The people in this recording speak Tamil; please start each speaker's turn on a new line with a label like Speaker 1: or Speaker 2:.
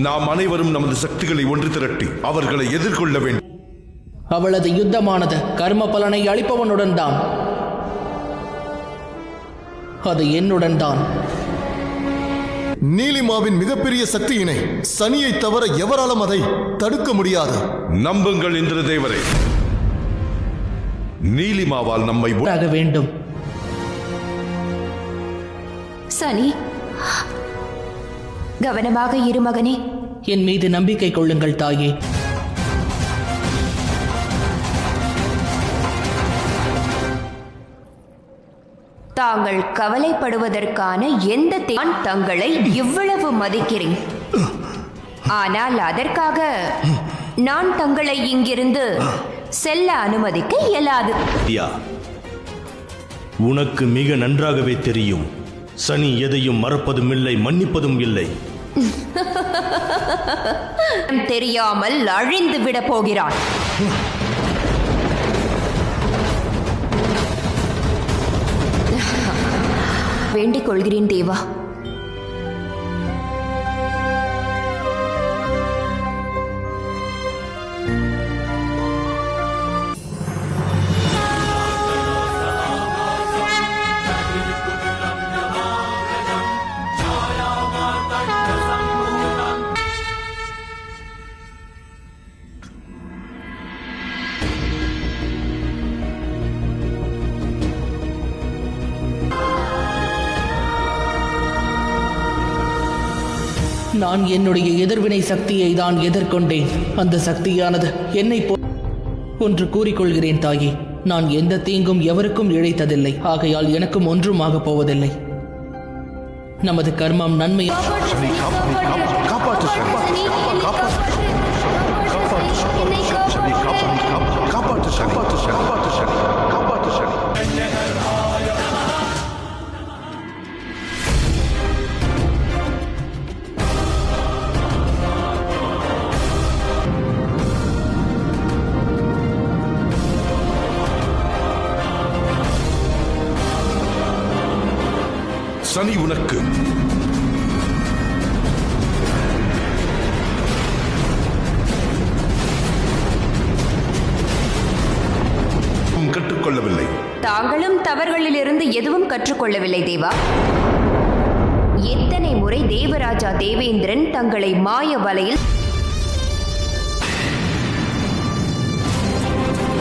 Speaker 1: நாம் அனைவரும் நமது சக்திகளை ஒன்று திரட்டி அவர்களை எதிர்கொள்ள வேண்டும்.
Speaker 2: அவளது யுத்தமானது கர்ம பலனை அளிப்பவனுடன் தான். அது என்னுடன் தான்.
Speaker 3: நீலிமாவின் மிகப்பெரிய சக்தியினை சனியை தவிர எவராலும் அதை தடுக்க முடியாது.
Speaker 1: நம்புங்கள் இந்திரதேவரே, நீலிமாவால் நம்மை
Speaker 2: வேண்டும்.
Speaker 4: சனி, கவனமாக இரு மகனே.
Speaker 2: என் மீது நம்பிக்கை கொள்ளுங்கள் தாயே.
Speaker 4: தாங்கள் கவலைப்படுவதற்கான எந்த நான் தங்களை இவ்வளவு மதிக்கிறேன். ஆனால் அதற்காக நான் தங்களை இங்கிருந்து செல்ல அனுமதிக்க இயலாது.
Speaker 5: உனக்கு மிக நன்றாகவே தெரியும், சனி எதையும் மறப்பதும் இல்லை, மன்னிப்பதும் இல்லை.
Speaker 4: தெரியாமல் அழிந்து விட போகிறான். வேண்டிக் கொள்கிறேன் தேவா.
Speaker 2: நான் என்னுடைய எதிர்வினை சக்தியை தான் எதிர்கொண்டேன். அந்த சக்தியானது என்னை ஒன்று கூறிக்கொள்கிறேன் தாயே, நான் எந்த தீங்கும் எவருக்கும் இழைத்ததில்லை. ஆகையால் எனக்கும் ஒன்றும் ஆகப் போவதில்லை. நமது கர்மம் நன்மை.
Speaker 1: சனி உனக்கு கற்றுக்கொள்ளவில்லை.
Speaker 4: தாங்களும் தவறுகளிலிருந்து எதுவும் கற்றுக்கொள்ளவில்லை தேவா. எத்தனை முறை தேவராஜா தேவேந்திரன் தங்களை மாய வலையில்